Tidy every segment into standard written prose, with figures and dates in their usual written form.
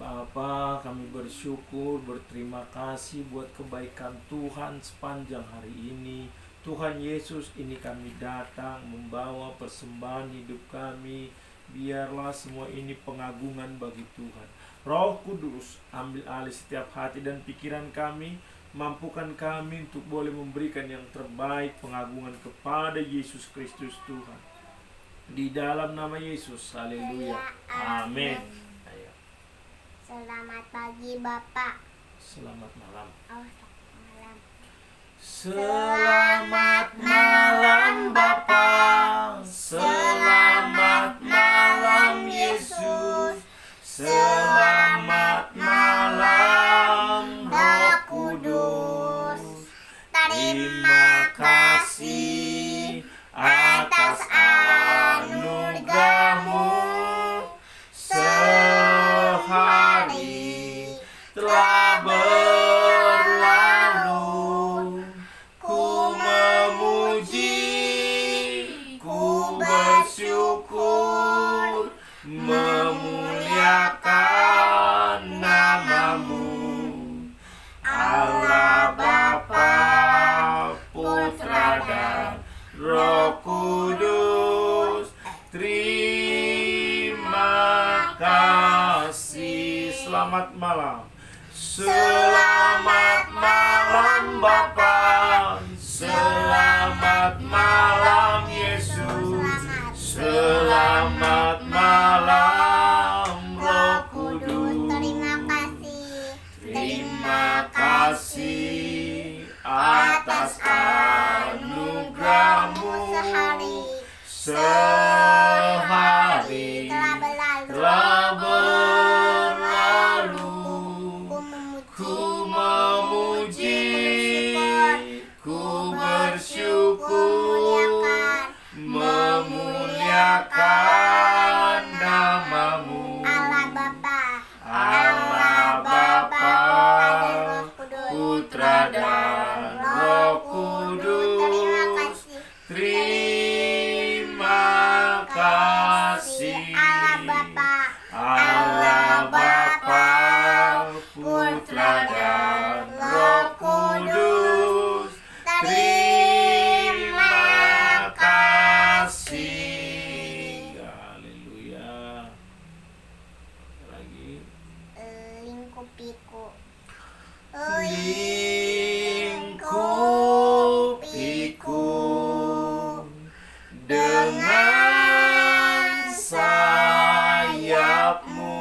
Bapa, kami bersyukur, berterima kasih buat kebaikan Tuhan sepanjang hari ini. Tuhan Yesus, ini kami datang membawa persembahan hidup kami. Biarlah semua ini pengagungan bagi Tuhan. Roh Kudus, ambil alih setiap hati dan pikiran kami. Mampukan kami untuk boleh memberikan yang terbaik pengagungan kepada Yesus Kristus Tuhan. Di dalam nama Yesus, haleluya, amin. Selamat pagi Bapak. Selamat malam. Oh, selamat malam. Selamat malam Bapa. Selamat malam Yesus. Selamat malam Roh Kudus. Terima kasih atas anugerah-Mu. Sehari telah berlalu, ku memuji, ku bersyukur, memuliakan nama-Mu. Allah Bapa, Putra dan Roh Kudus, terima kasih. Selamat malam. Selamat malam Bapa. Selamat malam Yesus. Selamat malam Roh Kudus. Terima kasih atas anugerah-Mu. Sehari telah berlalu, ku memuji, ku bersyukur, memuliakan nama-Mu. Allah Bapa, Putra dan Roh Kudus. Terima kasih. Allah Bapa, Putra dan Roh Kudus. Terima kasih. Haleluya. Lagi. lingkupiku. Lingkupiku dengan sayap-Mu,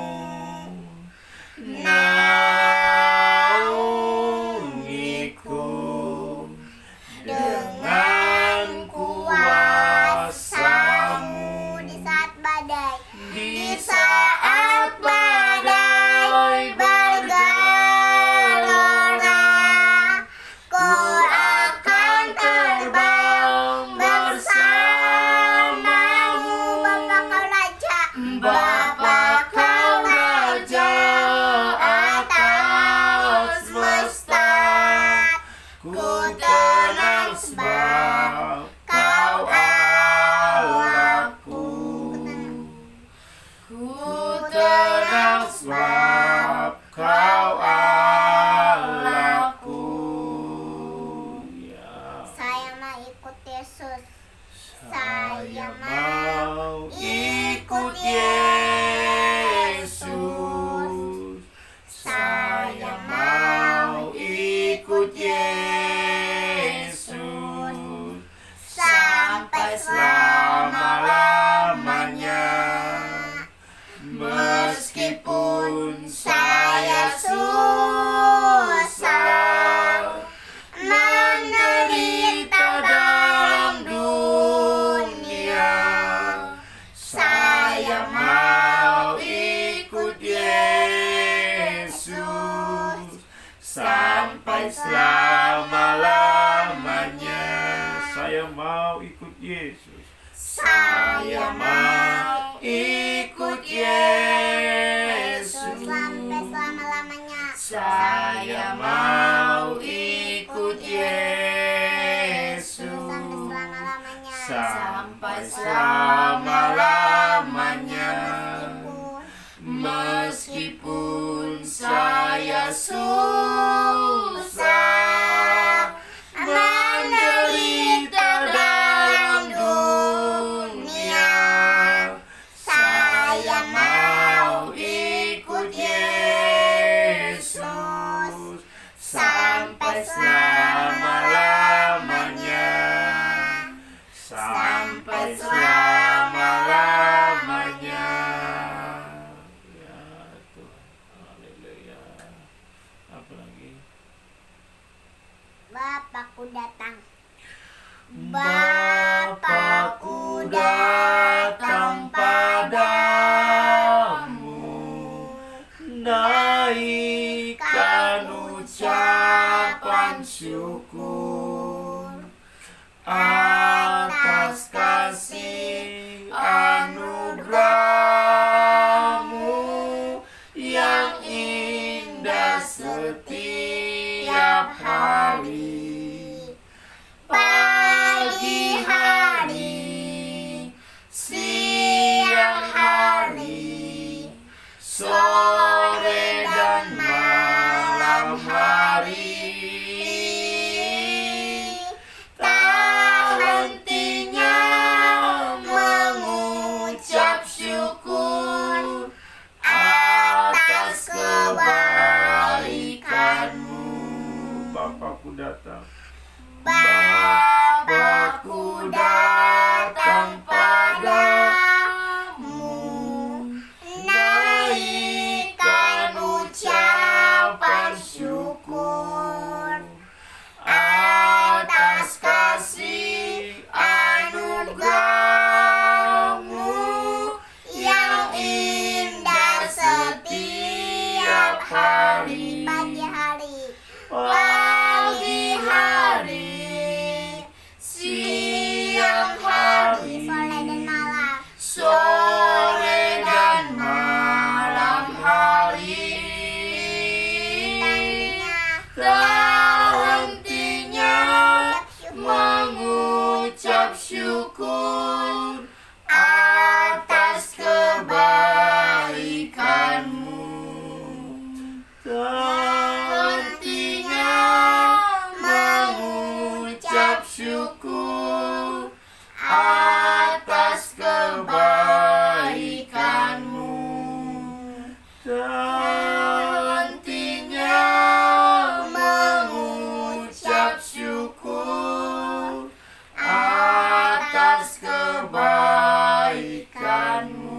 naungiku dengan kuasa-Mu. Di saat badai bergelora, ku akan terbang bersama-Mu. Bapa Kau Raja atas semesta, ku tenang sebab Kau Allahku. Ku tenang sebab Kau Allahku. Ya. Saya mau ikut Yesus. Saya mau ikut Yesus. Saya mau ikut Yesus sampai selama-lamanya. Meskipun saya susah menderita dalam dunia, saya mau ikut Yesus sampai selama-lamanya. Saya mau ikut Yesus. Saya mau ikut Yesus Sampai selama-lamanya. Saya mau ikut Yesus Sampai selama-lamanya. sampai selama-lamanya. Meskipun Meskipun susah, menderita dalam dunia, saya mau ikut Yesus sampai selama-lamanya, sampai selama-lamanya. Ya Tuhan, haleluya. Apa lagi? Bapakku datang. Bapakku datang padamu, naikkan ucapan syukur atas kasih anugerahmu yang indah setiap hari. Pagi hari, siang hari, sore dan malam hari, tak hentinya mengucap syukur atas kebaikanmu. Bapakku datang. Bapakku datang padamu, naikkan ucapan syukur atas kasih anugerahmu yang indah setiap hari. Pagi hari, siang hari, sore dan malam hari, tak hentinya mengucap syukur atas kebaikanmu. Hentinya mengucap syukur atas kebaikanmu. Hentinya mengucap syukur atas kebaikanmu.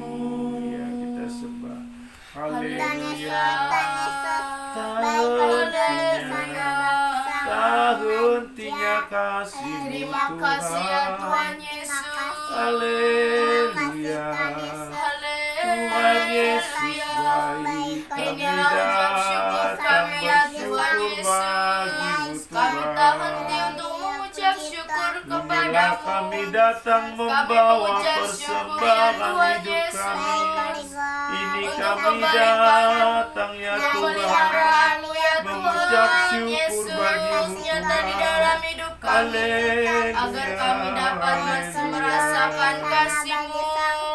Ya, kita sembah. Haleluya. Tak hentinya kasih Terima kasih ya Tuhan Yesus. Haleluya. Tuhan Yesus baik. Kami datang bersyukur bagimu Kami tak henti Tuhan. untuk mengucap syukur Inilah kepadamu. kami datang membawa persembahan hidup kami. Ini kami datang ya Tuhan, Peliharaanmu ya mengucap Tuhan syukur Yesus bagimu nyata di Tuhan. dalam hidup kami, Haleluya, agar kami dapat merasakan kasih-Mu.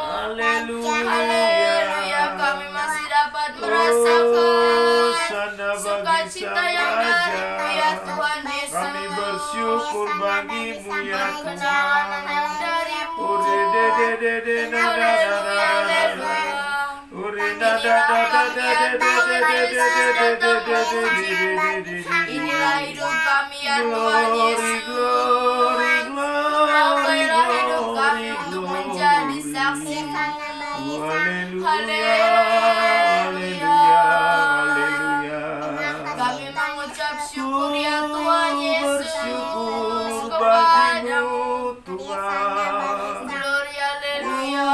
Haleluya. Haleluya, kami masih dapat Oh, merasakan sana bagi sukacita yang darimu ya Tuhan Yesus. Kami bersyukur bagimu ya Perjalanan Tuhan. yang darimu. Ure de de de de na na na Haleluya, na. haleluya. Ure na da da da da de de de de de de de de. Inilah hidup kami ya Tuhan Glory, Yesus. glory, Pakailah hidup kami glory, untuk menjadi glory. saksi-Mu. Haleluya, Haleluya. haleluya, Kami haleluya. mengucap syukur ya Tuhan Yesus Bersyukur kepadamu. bagimu Tuhan. Glory, haleluya.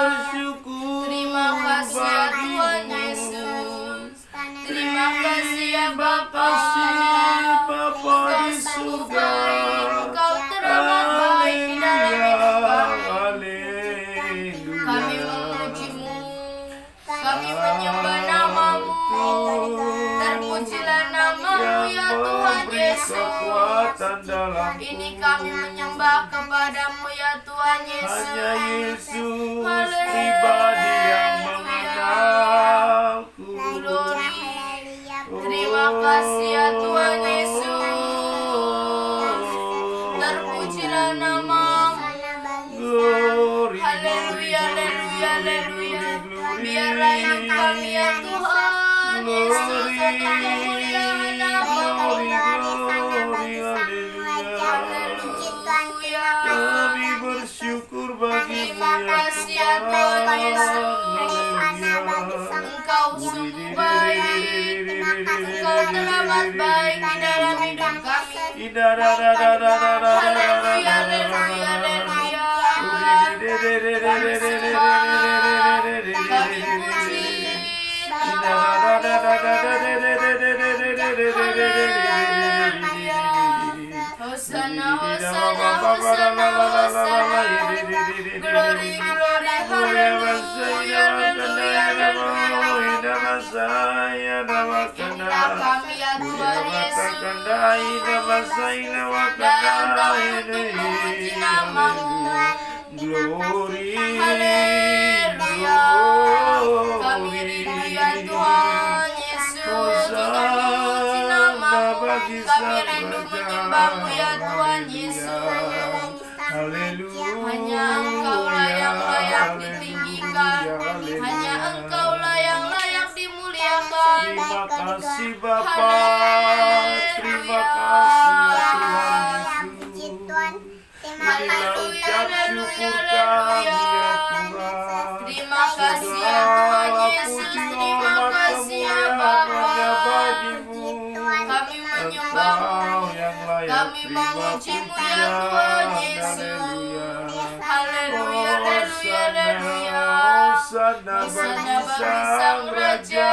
Bersyukur Terima kasih ya Tuhan bagimu. Yesus. Terima kasih ya Bapa. Kasih Bapa di Engkau sungguh surga. baik, Engkau teramat baik di dalam hidup kami. Haleluya. Kami memuji-Mu, kami menyembah nama-Mu. Terpujilah nama-Mu ya Tuhan Yesus. Kekuatan dalam Ini kami menyembah kepadamu ya Tuhan Yesus. hanya Yesus Haleluya. pribadi yang mengenalku. Glory. Oh, haleluya. Biarlah hidup kami ya Tuhan Yesus untuk kemuliaan nama-Mu. Haleluya. Kami bersyukur bagimu Terima ya kasih ya Tuhan. Tuhan Yesus. Haleluya. Engkau sungguh baik. Engkau teramat baik di dalam hidup kami. Haleluya, haleluya, haleluya. Kami sembah, kami puji Hosana, Hosana, Hosana, Hosana. Glory, glory, haleluya, haleluya, haleluya. Inilah kami ya Tuhan Yesus. Datang untuk memuji nama-Mu. Glory, Haleluya. Kami rindu ya Tuhan Yesus untuk memuji nama-Mu. Kami rindu menyembah-Mu ya Tuhan Yesus. haleluya. Hanya Engkaulah yang layak ditinggikan. Hanya Engkaulah yang layak dimuliakan. Terima kasih Bapa, terima kasih ya Tuhan Yesus. Inilah ucap syukur kami ya Tuhan. Terima kasih ya Tuhan Yesus. Terima kasih ya Bapa. Kami menyembah-Mu. Kami memuji-Mu ya Tuhan Yesus. Haleluya, haleluya, haleluya. Hosana bagi Hosana bagi Sang Sang Raja. Raja.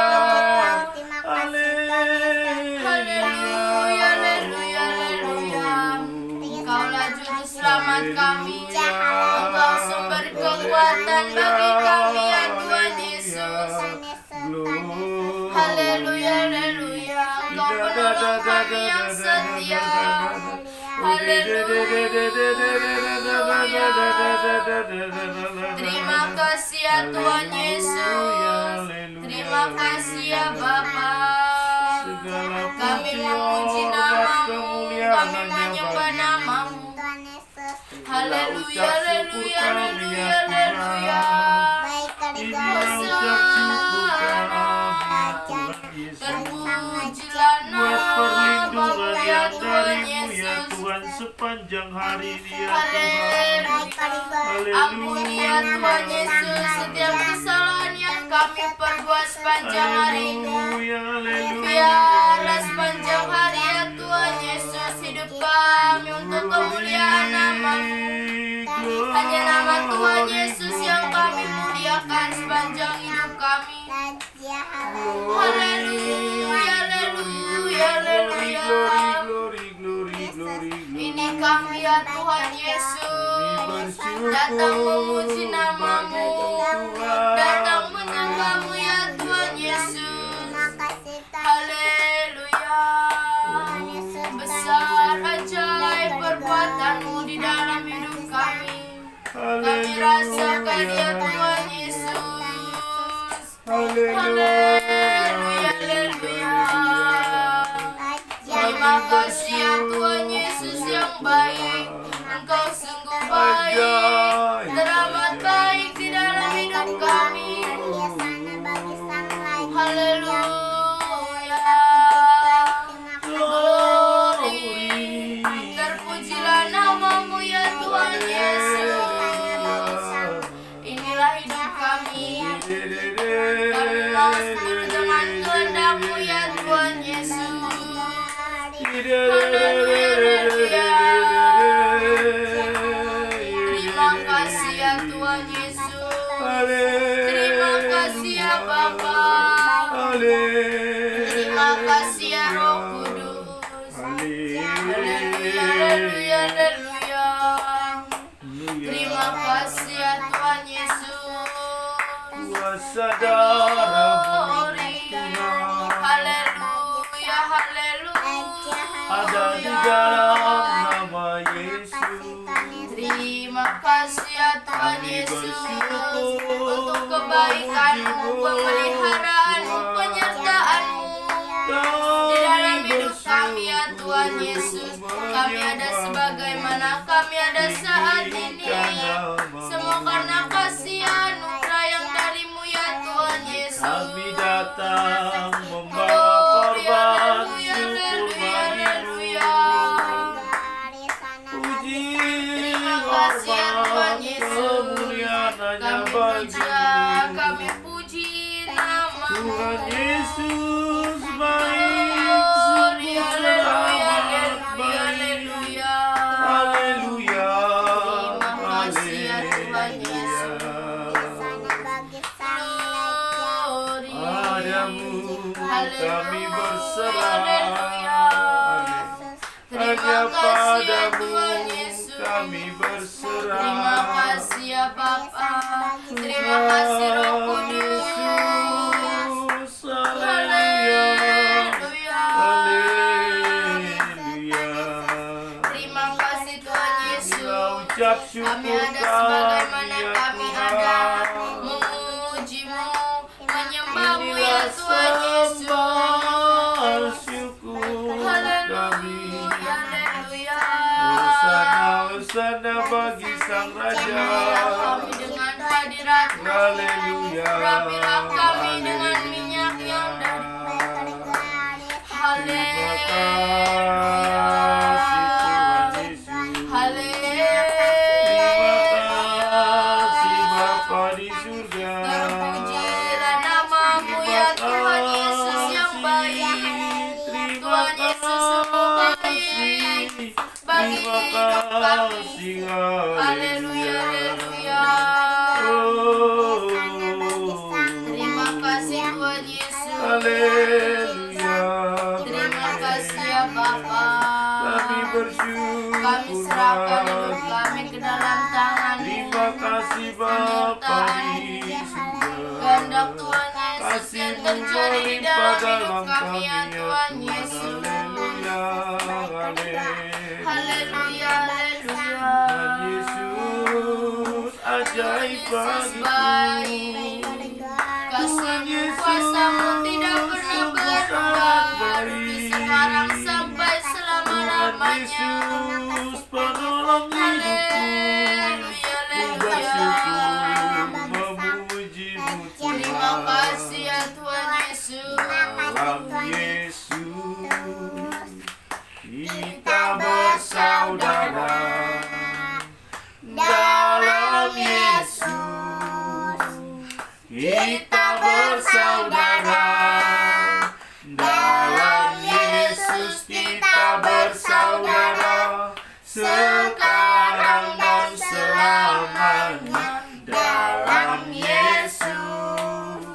Haleluya, haleluya, haleluya. Engkaulah juru selamat kami. Engkau sumber kekuatan bagi kami ya Tuhan Yesus. Haleluya, haleluya. Engkau penolong kami yang setia. Terima kasih ya Tuhan Yesus. Terima kasih ya Bapa. Kami memuji nama-Mu. Kami menyembah nama-Mu. Haleluya, haleluya, haleluya, haleluya. Terpujilah nama Bapa ya Tuhan Yesus. Tuhan sepanjang hari ini ya Haleluya. Ampuni ya Tuhan Yesus setiap kesalahan yang kami perbuat sepanjang hari ini. Biarlah sepanjang hari ya Tuhan Yesus hidup kami untuk kemuliaan nama-Mu. Hanya nama Tuhan Yesus yang kami muliakan sepanjang hidup kami. Haleluya, haleluya, haleluya. Ini kami ya Tuhan Yesus, datang memuji nama-Mu, datang menyembah-Mu ya Tuhan Yesus. Haleluya. Besar ajaib perbuatan-Mu di dalam hidup kami. Kami rasakan ya Tuhan Yesus. Haleluya, haleluya. Terima kasih ya Tuhan Yesus yang baik. Engkau sungguh baik, teramat baik di dalam hidup kami. Haleluya. Glory. Terpujilah nama-Mu ya Tuhan Yesus. Inilah hidup kami. Kami mau seluruh dengan kehendak-Mu ya Tuhan Yesus. Haleluya, haleluya. Terima kasih ya Tuhan Yesus. Terima kasih ya Bapa. Terima kasih ya Roh Kudus. Haleluya, haleluya, haleluya. Terima kasih ya Tuhan Yesus. Kuasa darah-Mu Haleluya, haleluya. ada di dalam nama Yesus. Terima kasih ya Tuhan Yesus untuk kebaikan-Mu, pemeliharaan-Mu, penyertaan-Mu di dalam hidup kami ya Tuhan Yesus. Kami ada sebagaimana kami ada saat ini. Semua karena kasih anugerah Tuhan Yesus baik, sungguh teramat baik. Haleluya, padamu kami berserah. Hanya padamu kami berserah. Terima kasih ya Bapa. Terima kasih Roh Kudus. Haleluya, haleluya. Terima kasih Tuhan Yesus. Ucap syukur Kami ada sebagaimana kami ada, memuji-Mu, menyembah-Mu ya Tuhan Yesus. syukur Haleluya, kami. haleluya. Hosana, hosana bagi Sang Raja. Kami dengan hadirat-Mu. Haleluya. Rapilah kami dengan minyak yang dari Terima Haleluya. kasih Tuhan Yesus. Haleluya. Terima kasih Bapa di surga. Terpujilah nama-Mu ya Tuhan Yesus yang baik. Tuhan Yesus sungguh baik bagi hidup kami. Haleluya, haleluya. Terima kasih Tuhan Yesus. Haleluya. Terima kasih ya Bapa. Kami bersyukur. Kami serahkan hidup kami ke dalam tangan-Mu. Terima kasih Bapa di surga. Kehendak Tuhan Yesus yang terjadi di dalam hidup kami ya Tuhan Yesus. Haleluya, haleluya. Haleluya, haleluya. Tuhan Yesus ajaib Yesus bagiku. baik. Kasih-Mu, kuasa-Mu tidak pernah berubah. Dari sekarang sampai Tuhan selama-lamanya. Yesus penolong hidupku. Ku bersyukur memuji-Mu Terima Tuhan. kasih ya Tuhan Yesus. Dalam Yesus kita bersaudara. Dalam Yesus kita bersaudara. Dalam Yesus kita bersaudara. Sekarang dan selamanya. Dalam Yesus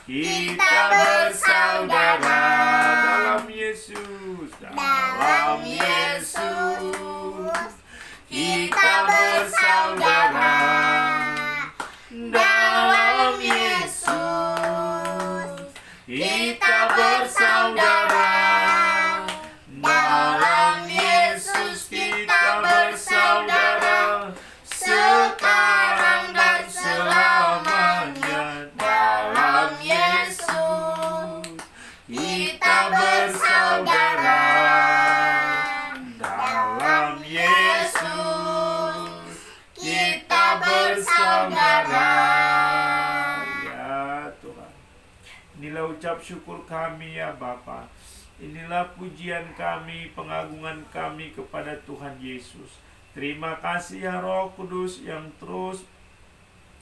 kita bersaudara. Dalam Yesus, dalam Yesus kita bersaudara. Dalam Yesus kita bersaudara. Dalam Yesus kita bersaudara. Sekarang dan selamanya. Dalam Yesus kita bersaudara. Dalam Yesus kita bersaudara. Ya Tuhan, inilah ucap syukur kami ya Bapa. Inilah pujian kami, pengagungan kami kepada Tuhan Yesus. Terima kasih ya Roh Kudus yang terus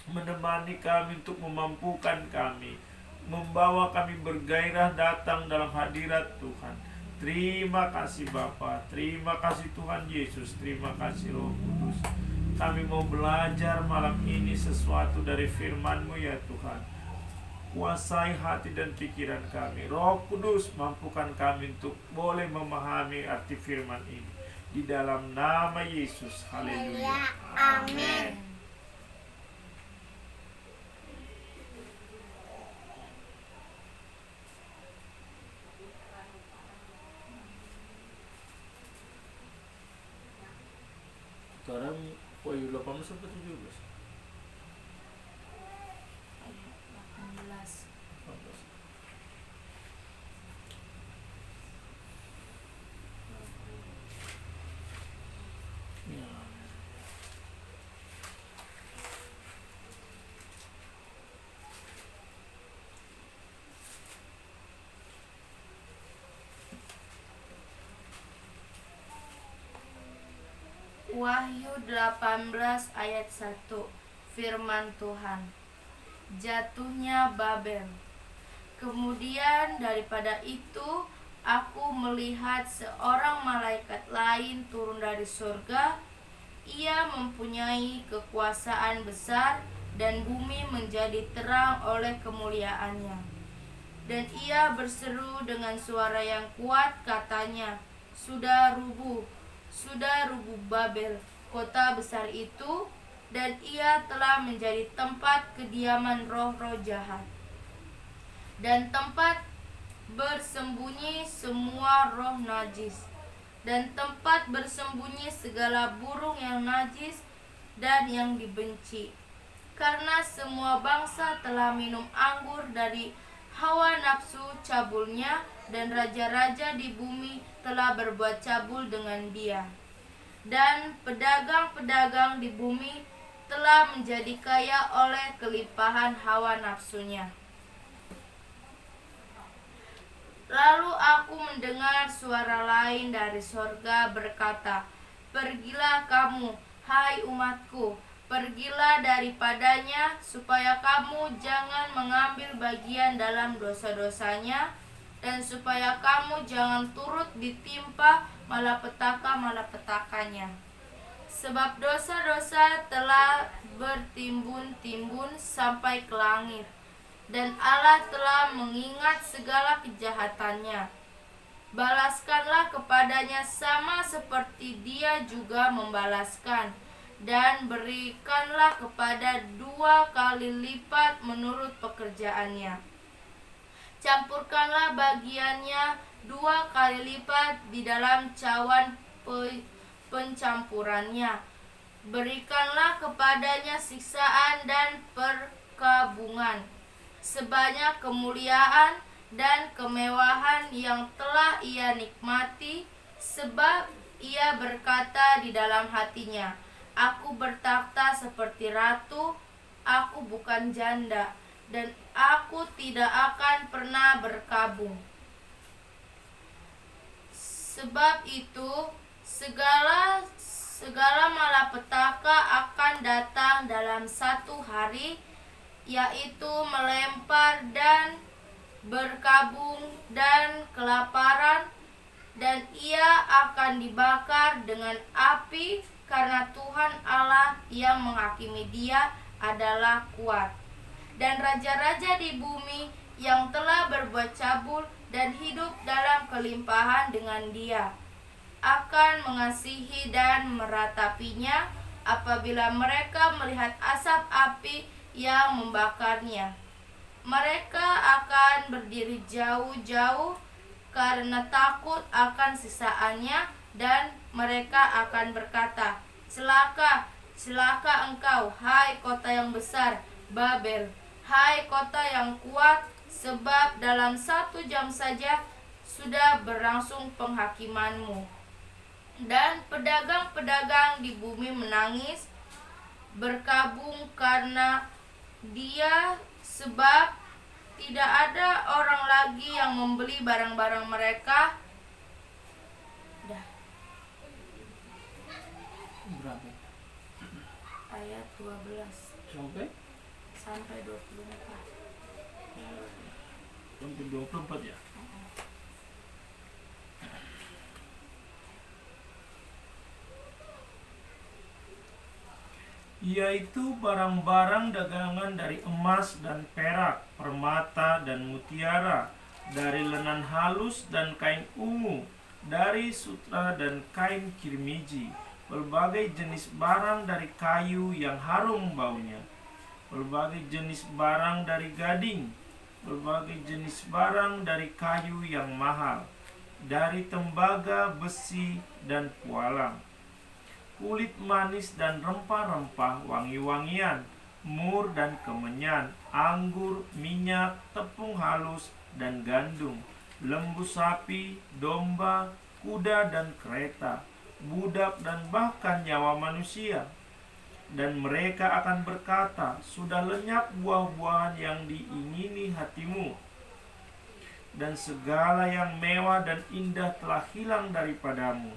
menemani kami untuk memampukan kami, membawa kami bergairah datang dalam hadirat Tuhan. Terima kasih Bapa, terima kasih Tuhan Yesus, terima kasih Roh Kudus. Kami mau belajar malam ini sesuatu dari firman-Mu ya Tuhan. Kuasai hati dan pikiran kami. Roh Kudus, mampukan kami untuk boleh memahami arti firman ini. Di dalam nama Yesus. Haleluya. Amin. Sekarang Wahyu 18 sampai 17. 18. 18. Ya. Wahyu 18 ayat 1. Firman Tuhan. Jatuhnya Babel. Kemudian daripada itu, aku melihat seorang malaikat lain turun dari surga. Ia mempunyai kekuasaan besar, dan bumi menjadi terang oleh kemuliaannya. Dan ia berseru dengan suara yang kuat, katanya, sudah rubuh Babel, kota besar itu, dan ia telah menjadi tempat kediaman roh-roh jahat, dan tempat bersembunyi semua roh najis, dan tempat bersembunyi segala burung yang najis dan yang dibenci. Karena semua bangsa telah minum anggur dari hawa nafsu cabulnya, dan raja-raja di bumi telah berbuat cabul dengan dia. Dan pedagang-pedagang di bumi telah menjadi kaya oleh kelimpahan hawa nafsunya. Lalu aku mendengar suara lain dari sorga berkata, pergilah kamu, hai umatku, pergilah daripadanya, supaya kamu jangan mengambil bagian dalam dosa-dosanya, dan supaya kamu jangan turut ditimpa malapetaka-malapetakanya. Sebab dosa-dosa telah bertimbun-timbun sampai ke langit, dan Allah telah mengingat segala kejahatannya. Balaskanlah kepadanya sama seperti dia juga membalaskan, dan berikanlah kepada 2 kali lipat menurut pekerjaannya. Campurkanlah bagiannya 2 kali lipat di dalam cawan pencampurannya. Berikanlah kepadanya siksaan dan perkabungan, sebanyak kemuliaan dan kemewahan yang telah ia nikmati, sebab ia berkata di dalam hatinya, aku bertakhta seperti ratu, aku bukan janda, dan aku tidak akan pernah berkabung. Sebab itu segala malapetaka akan datang dalam satu hari, yaitu melempar dan berkabung dan kelaparan, dan ia akan dibakar dengan api, karena Tuhan Allah yang menghakimi dia adalah kuat. Dan raja-raja di bumi yang telah berbuat cabul dan hidup dalam kelimpahan dengan dia akan mengasihi dan meratapinya apabila mereka melihat asap api yang membakarnya. Mereka akan berdiri jauh-jauh karena takut akan sisaannya, dan mereka akan berkata, celaka, celaka engkau, hai kota yang besar, Babel, hai kota yang kuat, sebab dalam 1 jam saja sudah berlangsung penghakimanmu. Dan pedagang-pedagang di bumi menangis, berkabung karena dia, sebab tidak ada orang lagi yang membeli barang-barang mereka. Berapa? Ayat 12 sampai 24. Sampai 24 ya? Yaitu barang-barang dagangan dari emas dan perak, permata dan mutiara, dari lenan halus dan kain ungu, dari sutra dan kain kirmiji, berbagai jenis barang dari kayu yang harum baunya, berbagai jenis barang dari gading, berbagai jenis barang dari kayu yang mahal, dari tembaga, besi, dan pualang, kulit manis dan rempah-rempah, wangi-wangian, mur dan kemenyan, anggur, minyak, tepung halus, dan gandum, lembu sapi, domba, kuda dan kereta, budak dan bahkan nyawa manusia. Dan mereka akan berkata, sudah lenyap buah-buahan yang diingini hatimu, dan segala yang mewah dan indah telah hilang daripadamu,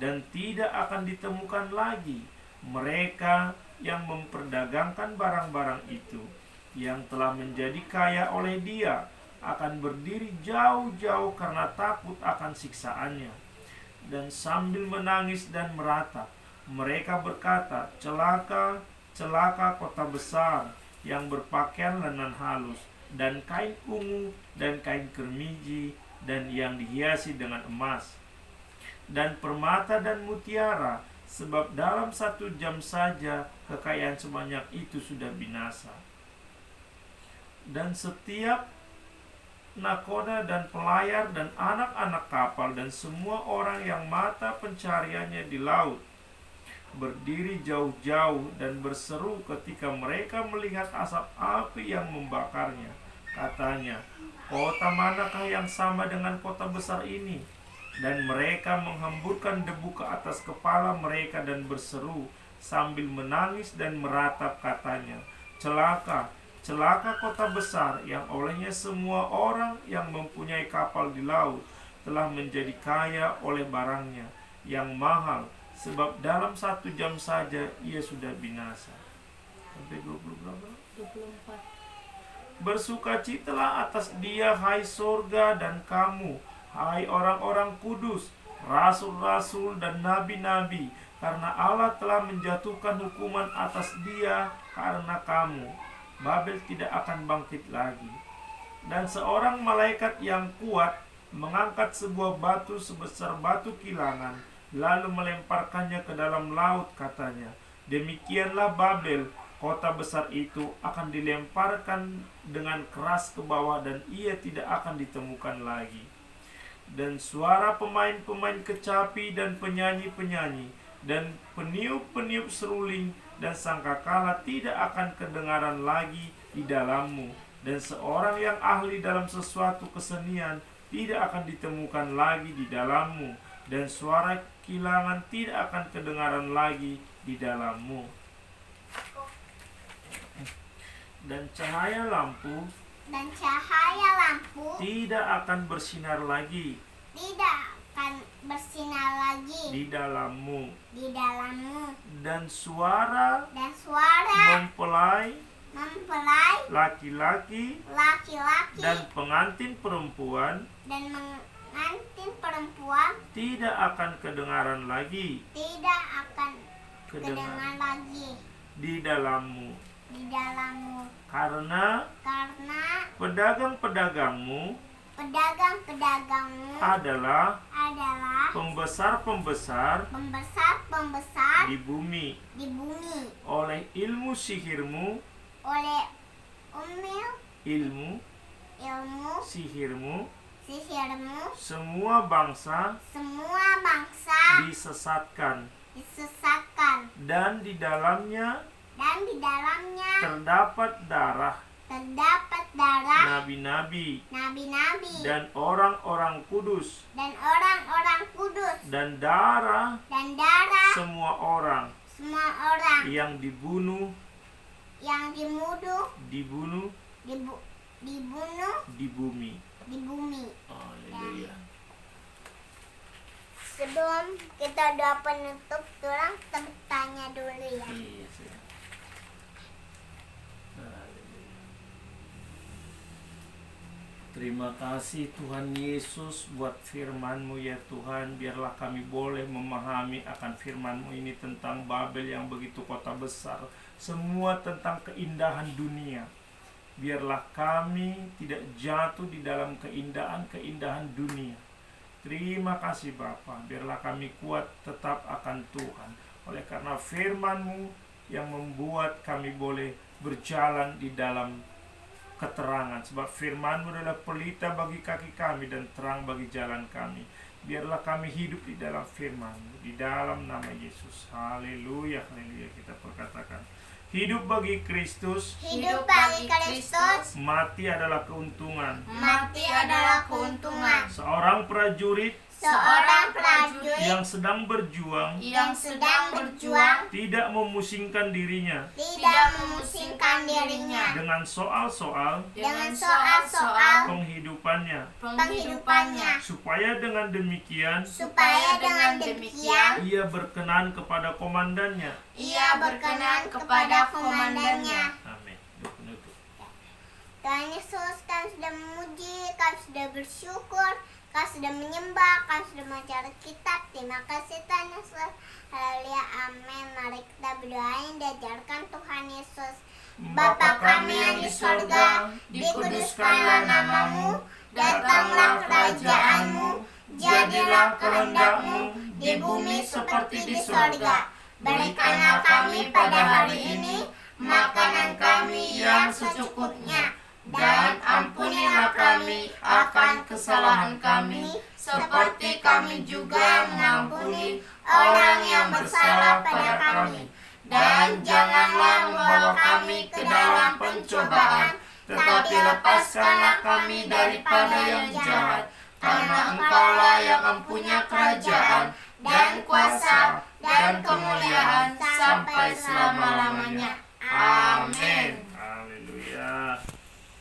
dan tidak akan ditemukan lagi. Mereka yang memperdagangkan barang-barang itu, yang telah menjadi kaya oleh dia, akan berdiri jauh-jauh karena takut akan siksaannya. Dan sambil menangis dan meratap, mereka berkata, celaka, celaka kota besar yang berpakaian lenan halus, dan kain ungu, dan kain kermiji, dan yang dihiasi dengan emas, dan permata dan mutiara, sebab dalam 1 jam saja kekayaan sebanyak itu sudah binasa. Dan setiap nakoda dan pelayar dan anak-anak kapal dan semua orang yang mata pencariannya di laut berdiri jauh-jauh dan berseru ketika mereka melihat asap api yang membakarnya. Katanya, kota manakah yang sama dengan kota besar ini? Dan mereka menghamburkan debu ke atas kepala mereka dan berseru sambil menangis dan meratap, katanya, celaka, celaka kota besar yang olehnya semua orang yang mempunyai kapal di laut telah menjadi kaya oleh barangnya yang mahal, sebab dalam 1 jam saja ia sudah binasa. Sampai 24. Bersukacitalah atas dia, hai sorga, dan kamu, hai orang-orang kudus, rasul-rasul dan nabi-nabi, karena Allah telah menjatuhkan hukuman atas dia karena kamu. Babel tidak akan bangkit lagi. Dan seorang malaikat yang kuat mengangkat sebuah batu sebesar batu kilangan, lalu melemparkannya ke dalam laut, katanya, demikianlah Babel, kota besar itu akan dilemparkan dengan keras ke bawah dan ia tidak akan ditemukan lagi. Dan suara pemain-pemain kecapi dan penyanyi-penyanyi dan peniup-peniup seruling dan sangkakala tidak akan kedengaran lagi di dalammu, dan seorang yang ahli dalam sesuatu kesenian tidak akan ditemukan lagi di dalammu, dan suara kilangan tidak akan kedengaran lagi di dalammu. Dan cahaya lampu tidak akan bersinar lagi di dalammu, dan suara mempelai laki-laki dan pengantin perempuan tidak akan kedengaran lagi di dalammu, karena pedagang-pedagangmu adalah pembesar-pembesar di bumi. Oleh ilmu sihirmu, sihirmu, semua bangsa disesatkan, dan di dalamnya terdapat darah nabi-nabi dan orang-orang kudus dan darah semua orang yang dibunuh di bumi. Haleluya. Sebelum kita doa penutup, orang tanya dulu ya. Iya, sayang. Terima kasih Tuhan Yesus buat firman-Mu ya Tuhan. Biarlah kami boleh memahami akan firman-Mu ini tentang Babel yang begitu kota besar. Semua tentang keindahan dunia. Biarlah kami tidak jatuh di dalam keindahan dunia. Terima kasih Bapa. Biarlah kami kuat tetap akan Tuhan. Oleh karena firman-Mu yang membuat kami boleh berjalan di dalam keterangan, sebab firman-Mu adalah pelita bagi kaki kami dan terang bagi jalan kami. Biarlah kami hidup di dalam firman-Mu, di dalam nama Yesus. Haleluya, haleluya. Kita perkatakan, hidup bagi Kristus, mati adalah keuntungan. Seorang prajurit yang sedang berjuang tidak memusingkan dirinya dengan soal-soal penghidupannya, supaya dengan demikian ia berkenan kepada komandannya. Amin. Tuhan Yesus kami sudah memuji, kami sudah bersyukur, kami sudah menyembah, kami sudah mencari kitab. Terima kasih Tuhan Yesus. Haleluya, amin. Mari kita berdoa yang diajarkan Tuhan Yesus. Bapa kami yang di sorga, dikuduskanlah namamu, datanglah kerajaanmu, jadilah kehendakmu di bumi seperti di sorga. Berikanlah kami pada hari ini makanan kami yang secukupnya, dan ampunilah kami akan kesalahan kami, seperti kami juga mengampuni orang yang bersalah pada kami. Dan janganlah membawa kami ke dalam pencobaan, tetapi lepaskanlah kami daripada yang jahat. Karena Engkaulah yang mempunyai kerajaan, dan kuasa, dan kemuliaan sampai selama-lamanya. Amin.